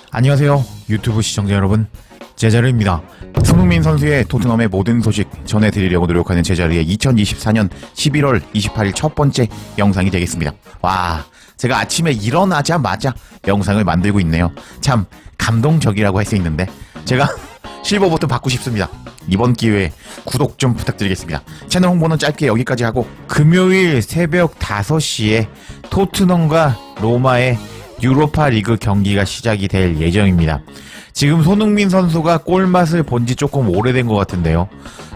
안녕하세요 유튜브 시청자 여러분, 제자르입니다. 손흥민 선수의 토트넘의 모든 소식 전해드리려고 노력하는 제자르의 2024년 11월 28일 첫 번째 영상이 되겠습니다. 와, 제가 아침에 일어나자마자 영상을 만들고 있네요. 참 감동적이라고 할 수 있는데 제가 실버 버튼 받고 싶습니다. 이번 기회에 구독 좀 부탁드리겠습니다. 채널 홍보는 짧게 여기까지 하고, 금요일 새벽 5시에 토트넘과 로마의 유로파 리그 경기가 시작이 될 예정입니다. 지금 손흥민 선수가 골맛을 본지 조금 오래된 것 같은데요.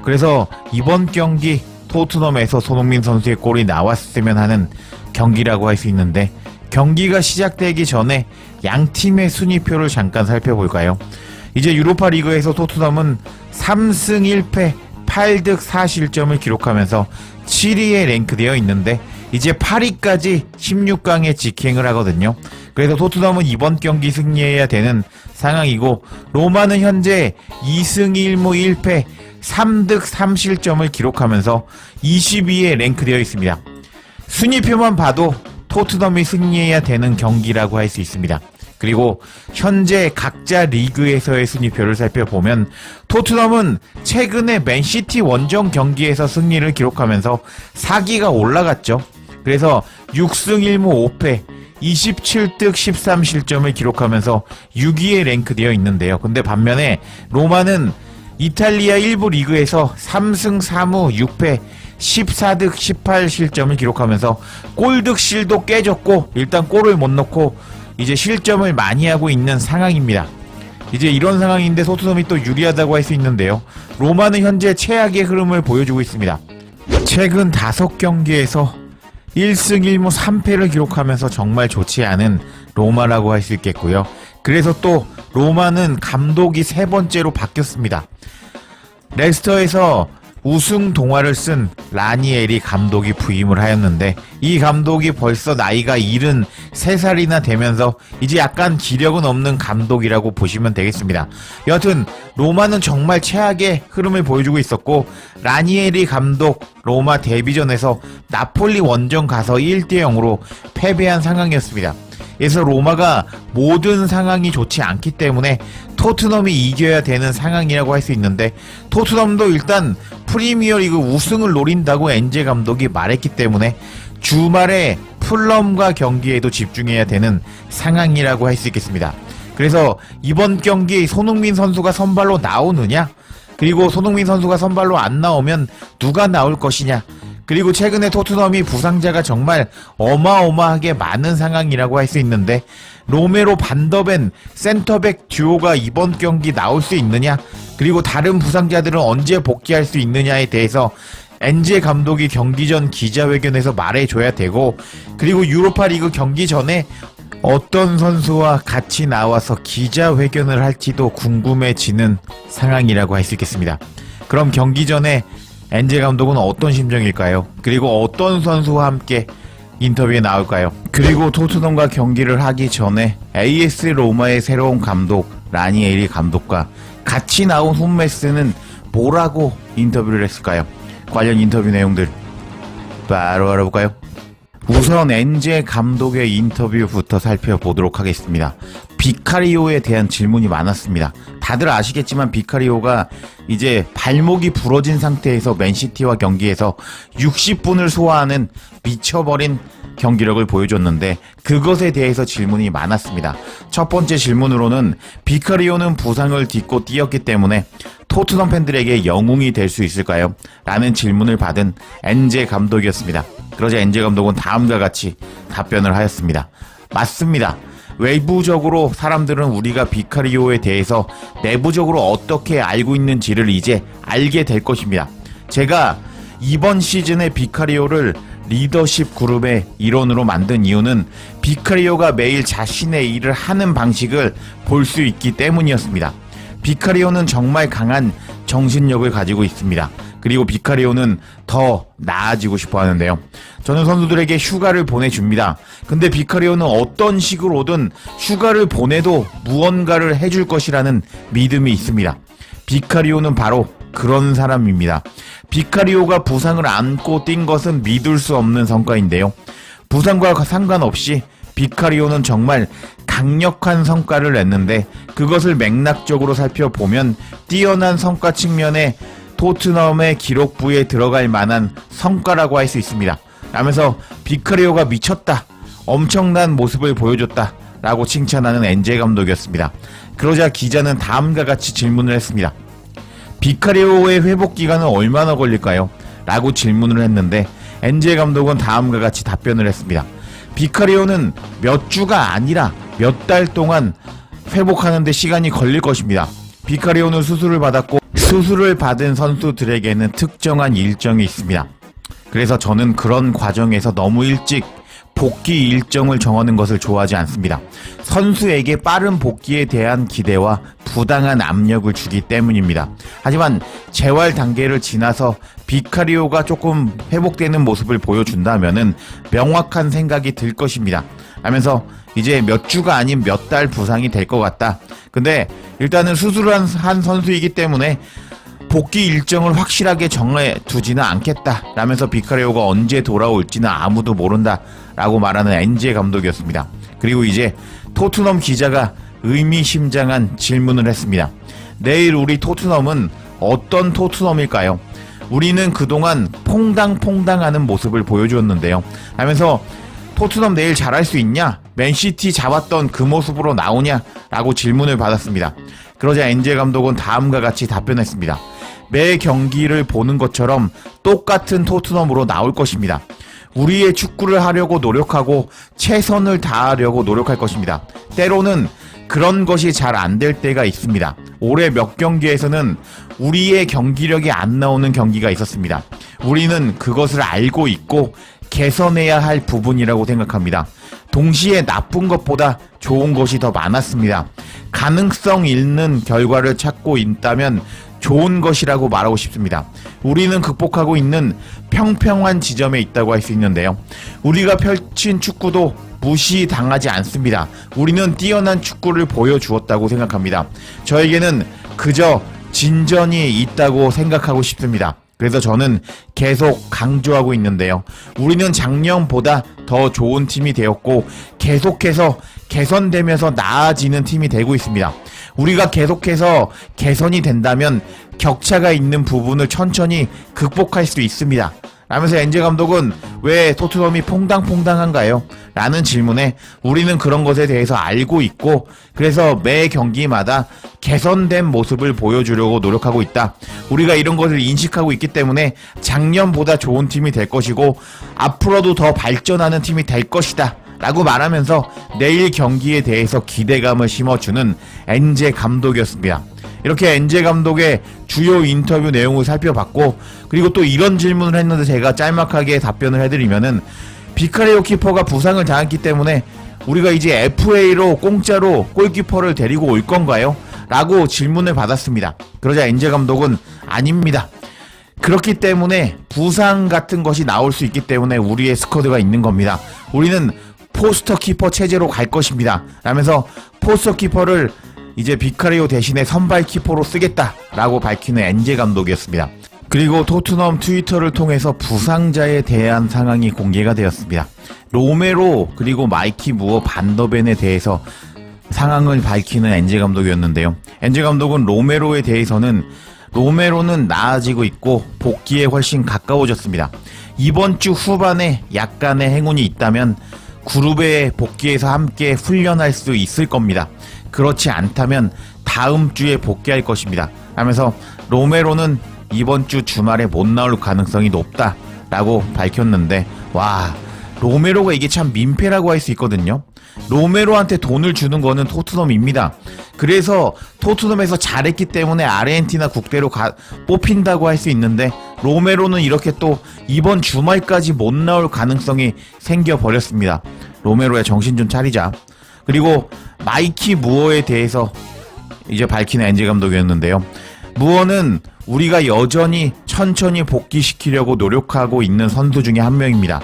그래서 이번 경기 토트넘에서 손흥민 선수의 골이 나왔으면 하는 경기라고 할 수 있는데, 경기가 시작되기 전에 양 팀의 순위표를 잠깐 살펴볼까요? 이제 유로파 리그에서 토트넘은 3승 1패 8득 4실점을 기록하면서 7위에 랭크되어 있는데, 이제 8위까지 16강에 직행을 하거든요. 그래서 토트넘은 이번 경기 승리해야 되는 상황이고, 로마는 현재 2승 1무 1패 3득 3실점을 기록하면서 22위에 랭크되어 있습니다. 순위표만 봐도 토트넘이 승리해야 되는 경기라고 할 수 있습니다. 그리고 현재 각자 리그에서의 순위표를 살펴보면 토트넘은 최근에 맨시티 원정 경기에서 승리를 기록하면서 4기가 올라갔죠. 그래서 6승 1무 5패 27득 13실점을 기록하면서 6위에 랭크되어 있는데요. 근데 반면에 로마는 이탈리아 1부 리그에서 3승 4무 6패 14득 18실점을 기록하면서 골득실도 깨졌고, 일단 골을 못 넣고 이제 실점을 많이 하고 있는 상황입니다. 이제 이런 상황인데 토트넘이 또 유리하다고 할 수 있는데요. 로마는 현재 최악의 흐름을 보여주고 있습니다. 최근 5경기에서 1승 1무 3패를 기록하면서 정말 좋지 않은 로마라고 할 수 있겠고요. 그래서 또 로마는 감독이 3번째로 바뀌었습니다. 레스터에서 우승 동화를 쓴 라니에리 감독이 부임을 하였는데, 이 감독이 벌써 나이가 73살이나 되면서 이제 약간 기력은 없는 감독이라고 보시면 되겠습니다. 여하튼 로마는 정말 최악의 흐름을 보여주고 있었고, 라니에리 감독 로마 데뷔전에서 나폴리 원정 가서 1대0으로 패배한 상황이었습니다. 그래서 로마가 모든 상황이 좋지 않기 때문에 토트넘이 이겨야 되는 상황이라고 할 수 있는데, 토트넘도 일단 프리미어리그 우승을 노린다고 엔제 감독이 말했기 때문에 주말에 풀럼과 경기에도 집중해야 되는 상황이라고 할 수 있겠습니다. 그래서 이번 경기 손흥민 선수가 선발로 나오느냐, 그리고 손흥민 선수가 선발로 안 나오면 누가 나올 것이냐, 그리고 최근에 토트넘이 부상자가 정말 어마어마하게 많은 상황이라고 할 수 있는데, 로메로 반더벤 센터백 듀오가 이번 경기 나올 수 있느냐, 그리고 다른 부상자들은 언제 복귀할 수 있느냐에 대해서 엔제 감독이 경기 전 기자회견에서 말해줘야 되고, 그리고 유로파 리그 경기 전에 어떤 선수와 같이 나와서 기자회견을 할지도 궁금해지는 상황이라고 할 수 있겠습니다. 그럼 경기 전에 엔제 감독은 어떤 심정일까요? 그리고 어떤 선수와 함께 인터뷰에 나올까요? 그리고 토트넘과 경기를 하기 전에 AS 로마의 새로운 감독 라니에리 감독과 같이 나온 훈메스는 뭐라고 인터뷰를 했을까요? 관련 인터뷰 내용들 바로 알아볼까요? 우선 엔제 감독의 인터뷰부터 살펴보도록 하겠습니다. 비카리오에 대한 질문이 많았습니다. 다들 아시겠지만 비카리오가 이제 발목이 부러진 상태에서 맨시티와 경기에서 60분을 소화하는 미쳐버린 경기력을 보여줬는데, 그것에 대해서 질문이 많았습니다. 첫 번째 질문으로는 비카리오는 부상을 딛고 뛰었기 때문에 토트넘 팬들에게 영웅이 될 수 있을까요? 라는 질문을 받은 엔제 감독이었습니다. 그러자 엔제 감독은 다음과 같이 답변을 하였습니다. 맞습니다. 외부적으로 사람들은 우리가 비카리오에 대해서 내부적으로 어떻게 알고 있는지를 이제 알게 될 것입니다. 제가 이번 시즌에 비카리오를 리더십 그룹의 일원으로 만든 이유는 비카리오가 매일 자신의 일을 하는 방식을 볼 수 있기 때문이었습니다. 비카리오는 정말 강한 정신력을 가지고 있습니다. 그리고 비카리오는 더 나아지고 싶어 하는데요. 저는 선수들에게 휴가를 보내줍니다. 근데 비카리오는 어떤 식으로든 휴가를 보내도 무언가를 해줄 것이라는 믿음이 있습니다. 비카리오는 바로 그런 사람입니다. 비카리오가 부상을 안고 뛴 것은 믿을 수 없는 성과인데요. 부상과 상관없이 비카리오는 정말 강력한 성과를 냈는데 그것을 맥락적으로 살펴보면 뛰어난 성과 측면에 토트넘의 기록부에 들어갈 만한 성과라고 할 수 있습니다. 라면서 비카리오가 미쳤다, 엄청난 모습을 보여줬다 라고 칭찬하는 엔제 감독이었습니다. 그러자 기자는 다음과 같이 질문을 했습니다. 비카리오의 회복 기간은 얼마나 걸릴까요? 라고 질문을 했는데 엔제 감독은 다음과 같이 답변을 했습니다. 비카리오는 몇 주가 아니라 몇 달 동안 회복하는데 시간이 걸릴 것입니다. 비카리오는 수술을 받았고 수술을 받은 선수들에게는 특정한 일정이 있습니다. 그래서 저는 그런 과정에서 너무 일찍 복귀 일정을 정하는 것을 좋아하지 않습니다. 선수에게 빠른 복귀에 대한 기대와 부당한 압력을 주기 때문입니다. 하지만 재활 단계를 지나서 비카리오가 조금 회복되는 모습을 보여준다면은 명확한 생각이 들 것입니다. 하면서 이제 몇 주가 아닌 몇 달 부상이 될 것 같다. 근데 일단은 수술을 한 선수이기 때문에 복귀 일정을 확실하게 정해두지는 않겠다 라면서 비카리오가 언제 돌아올지는 아무도 모른다 라고 말하는 엔제 감독이었습니다. 그리고 이제 토트넘 기자가 의미심장한 질문을 했습니다. 내일 우리 토트넘은 어떤 토트넘일까요? 우리는 그동안 퐁당퐁당하는 모습을 보여주었는데요 하면서 토트넘 내일 잘할 수 있냐? 맨시티 잡았던 그 모습으로 나오냐? 라고 질문을 받았습니다. 그러자 엔제 감독은 다음과 같이 답변했습니다. 매 경기를 보는 것처럼 똑같은 토트넘으로 나올 것입니다. 우리의 축구를 하려고 노력하고 최선을 다하려고 노력할 것입니다. 때로는 그런 것이 잘 안 될 때가 있습니다. 올해 몇 경기에서는 우리의 경기력이 안 나오는 경기가 있었습니다. 우리는 그것을 알고 있고 개선해야 할 부분이라고 생각합니다. 동시에 나쁜 것보다 좋은 것이 더 많았습니다. 가능성 있는 결과를 찾고 있다면 좋은 것이라고 말하고 싶습니다. 우리는 극복하고 있는 평평한 지점에 있다고 할 수 있는데요. 우리가 펼친 축구도 무시당하지 않습니다. 우리는 뛰어난 축구를 보여주었다고 생각합니다. 저에게는 그저 진전이 있다고 생각하고 싶습니다. 그래서 저는 계속 강조하고 있는데요. 우리는 작년보다 더 좋은 팀이 되었고 계속해서 개선되면서 나아지는 팀이 되고 있습니다. 우리가 계속해서 개선이 된다면 격차가 있는 부분을 천천히 극복할 수 있습니다. 라면서 엔제 감독은 왜 토트넘이 퐁당퐁당한가요? 라는 질문에 우리는 그런 것에 대해서 알고 있고 그래서 매 경기마다 개선된 모습을 보여주려고 노력하고 있다. 우리가 이런 것을 인식하고 있기 때문에 작년보다 좋은 팀이 될 것이고 앞으로도 더 발전하는 팀이 될 것이다. 라고 말하면서 내일 경기에 대해서 기대감을 심어주는 엔제 감독이었습니다. 이렇게 엔제 감독의 주요 인터뷰 내용을 살펴봤고 그리고 또 이런 질문을 했는데 제가 짤막하게 답변을 해드리면은 비카리오 키퍼가 부상을 당했기 때문에 우리가 이제 FA로 공짜로 골키퍼를 데리고 올 건가요? 라고 질문을 받았습니다. 그러자 엔제 감독은 아닙니다. 그렇기 때문에 부상 같은 것이 나올 수 있기 때문에 우리의 스쿼드가 있는 겁니다. 우리는 포스터 키퍼 체제로 갈 것입니다. 라면서 포스터 키퍼를 이제 비카리오 대신에 선발 키퍼로 쓰겠다라고 밝히는 엔제 감독이었습니다. 그리고 토트넘 트위터를 통해서 부상자에 대한 상황이 공개가 되었습니다. 로메로 그리고 마이키 무어 반더벤에 대해서 상황을 밝히는 엔제 감독이었는데요. 엔제 감독은 로메로는 나아지고 있고 복귀에 훨씬 가까워졌습니다. 이번 주 후반에 약간의 행운이 있다면 그룹에 복귀해서 함께 훈련할 수 있을 겁니다. 그렇지 않다면 다음 주에 복귀할 것입니다. 하면서 로메로는 이번 주 주말에 못 나올 가능성이 높다라고 밝혔는데 와, 로메로가 이게 참 민폐라고 할 수 있거든요. 로메로한테 돈을 주는 거는 토트넘입니다. 그래서 토트넘에서 잘했기 때문에 아르헨티나 국대로 뽑힌다고 할 수 있는데 로메로는 이렇게 또 이번 주말까지 못 나올 가능성이 생겨버렸습니다. 로메로야 정신 좀 차리자. 그리고 마이키 무어에 대해서 이제 밝히는 엔제 감독이었는데요. 무어는 우리가 여전히 천천히 복귀시키려고 노력하고 있는 선수 중에 한 명입니다.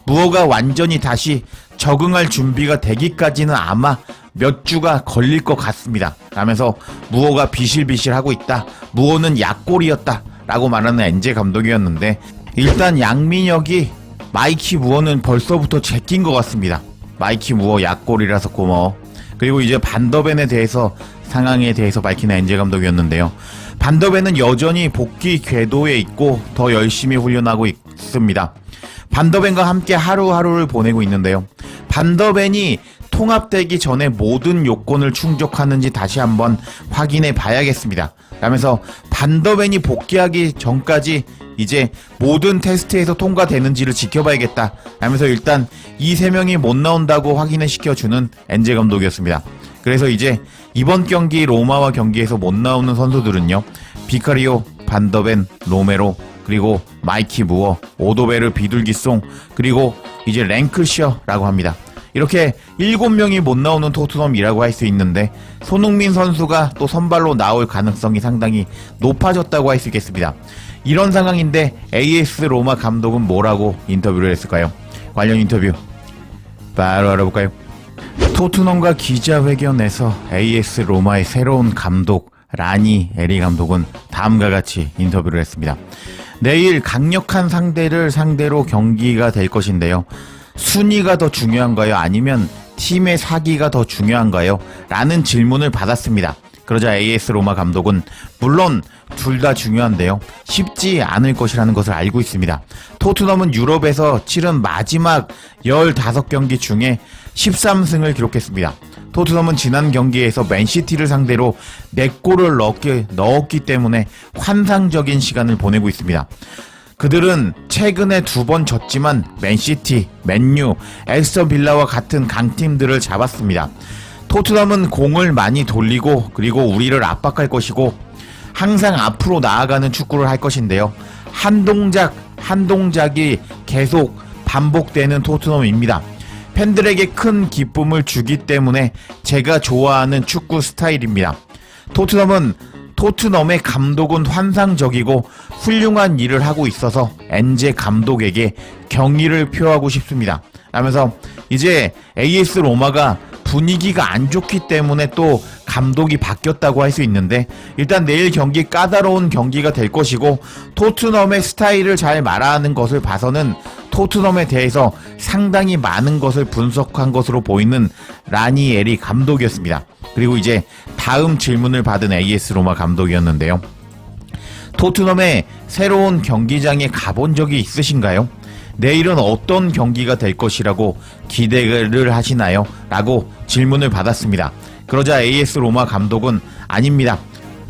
무어가 완전히 다시 적응할 준비가 되기까지는 아마 몇 주가 걸릴 것 같습니다. 라면서 무어가 비실비실하고 있다. 무어는 약골이었다. 라고 말하는 엔제 감독이었는데 일단 양민혁이 마이키 무어는 벌써부터 제낀 것 같습니다. 마이키 무어 약골이라서 고마워. 그리고 이제 반더벤에 대해서 상황에 대해서 밝히는 엔제 감독이었는데요. 반더벤은 여전히 복귀 궤도에 있고 더 열심히 훈련하고 있습니다. 반더벤과 함께 하루하루를 보내고 있는데요. 반더벤이 통합되기 전에 모든 요건을 충족하는지 다시 한번 확인해 봐야겠습니다. 라면서 반더벤이 복귀하기 전까지 이제 모든 테스트에서 통과되는지를 지켜봐야겠다 라면서 일단 이 세 명이 못 나온다고 확인을 시켜주는 엔제 감독이었습니다. 그래서 이제 이번 경기 로마와 경기에서 못 나오는 선수들은요, 비카리오, 반더벤, 로메로, 그리고 마이키 무어, 오도베르 비둘기송, 그리고 이제 랭클셔라고 합니다. 이렇게 7명이 못 나오는 토트넘이라고 할 수 있는데, 손흥민 선수가 또 선발로 나올 가능성이 상당히 높아졌다고 할 수 있겠습니다. 이런 상황인데 AS 로마 감독은 뭐라고 인터뷰를 했을까요? 관련 인터뷰 바로 알아볼까요? 토트넘과 기자회견에서 AS 로마의 새로운 감독 라니 에리 감독은 다음과 같이 인터뷰를 했습니다. 내일 강력한 상대를 상대로 경기가 될 것인데요. 순위가 더 중요한가요? 아니면 팀의 사기가 더 중요한가요? 라는 질문을 받았습니다. 그러자 AS 로마 감독은 물론 둘 다 중요한데요. 쉽지 않을 것이라는 것을 알고 있습니다. 토트넘은 유럽에서 치른 마지막 15경기 중에 13승을 기록했습니다. 토트넘은 지난 경기에서 맨시티를 상대로 4골을 넣었기 때문에 환상적인 시간을 보내고 있습니다. 그들은 최근에 2번 졌지만 맨시티, 맨유, 에스턴 빌라와 같은 강팀들을 잡았습니다. 토트넘은 공을 많이 돌리고 그리고 우리를 압박할 것이고 항상 앞으로 나아가는 축구를 할 것인데요. 한 동작이 계속 반복되는 토트넘입니다. 팬들에게 큰 기쁨을 주기 때문에 제가 좋아하는 축구 스타일입니다. 토트넘의 감독은 환상적이고 훌륭한 일을 하고 있어서 엔제 감독에게 경의를 표하고 싶습니다. 라면서 이제 AS 로마가 분위기가 안 좋기 때문에 또 감독이 바뀌었다고 할 수 있는데, 일단 내일 경기 까다로운 경기가 될 것이고 토트넘의 스타일을 잘 말하는 것을 봐서는 토트넘에 대해서 상당히 많은 것을 분석한 것으로 보이는 라니에리 감독이었습니다. 그리고 이제 다음 질문을 받은 AS 로마 감독이었는데요. 토트넘의 새로운 경기장에 가본 적이 있으신가요? 내일은 어떤 경기가 될 것이라고 기대를 하시나요? 라고 질문을 받았습니다. 그러자 AS 로마 감독은 아닙니다.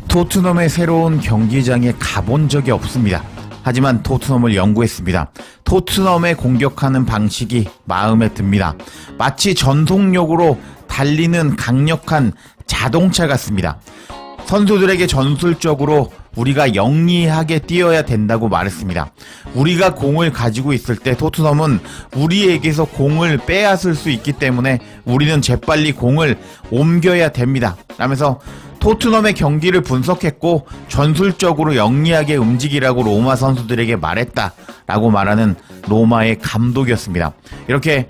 토트넘의 새로운 경기장에 가본 적이 없습니다. 하지만 토트넘을 연구했습니다. 토트넘의 공격하는 방식이 마음에 듭니다. 마치 전속력으로 달리는 강력한 자동차 같습니다. 선수들에게 전술적으로 우리가 영리하게 뛰어야 된다고 말했습니다. 우리가 공을 가지고 있을 때 토트넘은 우리에게서 공을 빼앗을 수 있기 때문에 우리는 재빨리 공을 옮겨야 됩니다. 라면서 토트넘의 경기를 분석했고 전술적으로 영리하게 움직이라고 로마 선수들에게 말했다라고 말하는 로마의 감독이었습니다. 이렇게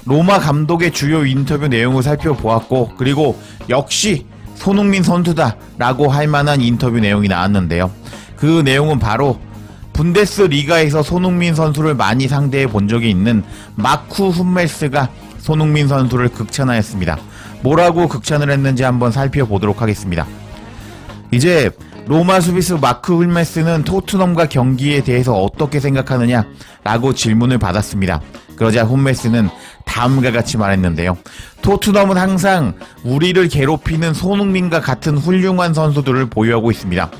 로마 감독의 주요 인터뷰 내용을 살펴보았고, 그리고 역시 손흥민 선수다라고 할 만한 인터뷰 내용이 나왔는데요. 그 내용은 바로 분데스리가에서 손흥민 선수를 많이 상대해 본 적이 있는 마쿠 훈멜스가 손흥민 선수를 극찬하였습니다. 뭐라고 극찬을 했는지 한번 살펴보도록 하겠습니다. 이제 로마 수비수 마크 훈멜스는 토트넘과 경기에 대해서 어떻게 생각하느냐라고 질문을 받았습니다. 그러자 훈멜스는 다음과 같이 말했는데요. 토트넘은 항상 우리를 괴롭히는 손흥민과 같은 훌륭한 선수들을 보유하고 있습니다.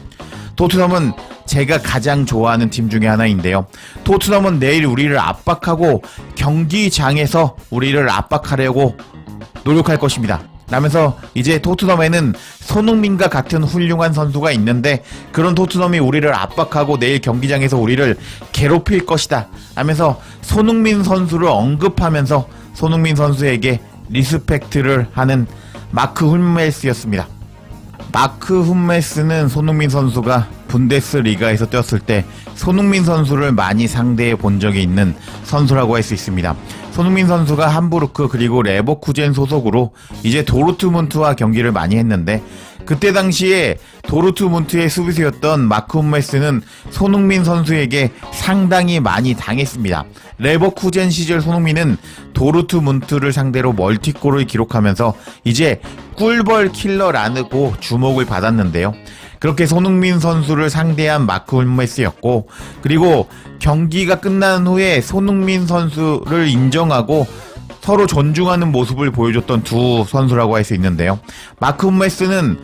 토트넘은 제가 가장 좋아하는 팀 중에 하나인데요. 토트넘은 내일 우리를 압박하고 경기장에서 우리를 압박하려고 노력할 것입니다. 라면서 이제 토트넘에는 손흥민과 같은 훌륭한 선수가 있는데 그런 토트넘이 우리를 압박하고 내일 경기장에서 우리를 괴롭힐 것이다 하면서 손흥민 선수를 언급하면서 손흥민 선수에게 리스펙트를 하는 마크 훈멜스였습니다. 마크 훈멜스는 손흥민 선수가 분데스리가에서 뛰었을 때 손흥민 선수를 많이 상대해 본 적이 있는 선수라고 할 수 있습니다. 손흥민 선수가 함부르크 그리고 레버쿠젠 소속으로 이제 도르트문트와 경기를 많이 했는데 그때 당시에 도르트문트의 수비수였던 마크 훔멜스는 손흥민 선수에게 상당히 많이 당했습니다. 레버쿠젠 시절 손흥민은 도르트문트를 상대로 멀티골을 기록하면서 이제 꿀벌 킬러라고 주목을 받았는데요. 그렇게 손흥민 선수를 상대한 마크 훔멜스였고, 그리고 경기가 끝난 후에 손흥민 선수를 인정하고 서로 존중하는 모습을 보여줬던 두 선수라고 할 수 있는데요. 마크 훔멜스는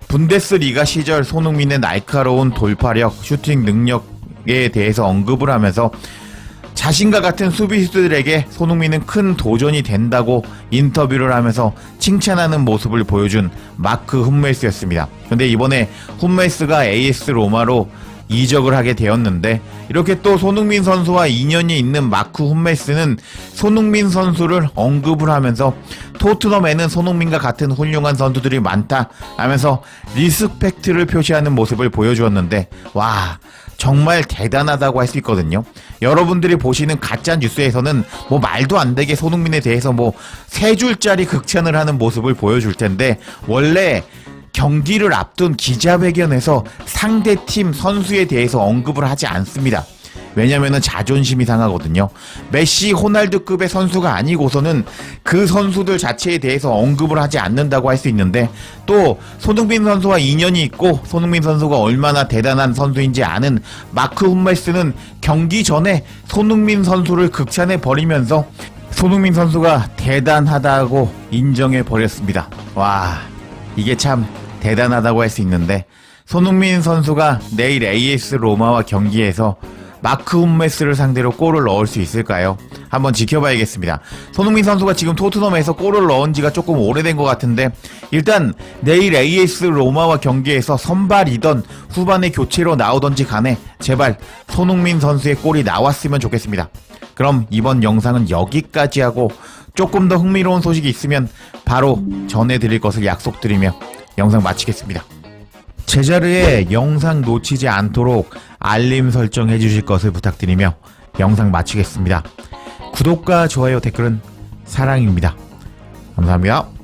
분데스리가 시절 손흥민의 날카로운 돌파력, 슈팅 능력에 대해서 언급을 하면서 자신과 같은 수비수들에게 손흥민은 큰 도전이 된다고 인터뷰를 하면서 칭찬하는 모습을 보여준 마크 훔멜스였습니다. 근데 이번에 훔멜스가 AS 로마로 이적을 하게 되었는데, 이렇게 또 손흥민 선수와 인연이 있는 마크 훔멜스는 손흥민 선수를 언급을 하면서 토트넘에는 손흥민과 같은 훌륭한 선수들이 많다 하면서 리스펙트를 표시하는 모습을 보여주었는데, 와, 정말 대단하다고 할 수 있거든요. 여러분들이 보시는 가짜 뉴스에서는 뭐 말도 안 되게 손흥민에 대해서 뭐 3줄짜리 극찬을 하는 모습을 보여줄 텐데, 원래 경기를 앞둔 기자회견에서 상대팀 선수에 대해서 언급을 하지 않습니다. 왜냐면은 자존심이 상하거든요. 메시, 호날두급의 선수가 아니고서는 그 선수들 자체에 대해서 언급을 하지 않는다고 할 수 있는데, 또 손흥민 선수와 인연이 있고 손흥민 선수가 얼마나 대단한 선수인지 아는 마크 훔멜스는 경기 전에 손흥민 선수를 극찬해 버리면서 손흥민 선수가 대단하다고 인정해 버렸습니다. 와, 이게 참 대단하다고 할 수 있는데, 손흥민 선수가 내일 AS 로마와 경기에서 마크 훔멜스를 상대로 골을 넣을 수 있을까요? 한번 지켜봐야겠습니다. 손흥민 선수가 지금 토트넘에서 골을 넣은 지가 조금 오래된 것 같은데, 일단 내일 AS 로마와 경기에서 선발이던 후반에 교체로 나오던지 간에 제발 손흥민 선수의 골이 나왔으면 좋겠습니다. 그럼 이번 영상은 여기까지 하고, 조금 더 흥미로운 소식이 있으면 바로 전해드릴 것을 약속드리며 영상 마치겠습니다. 제자르의 영상 놓치지 않도록 알림 설정 해주실 것을 부탁드리며 영상 마치겠습니다. 구독과 좋아요, 댓글은 사랑입니다. 감사합니다.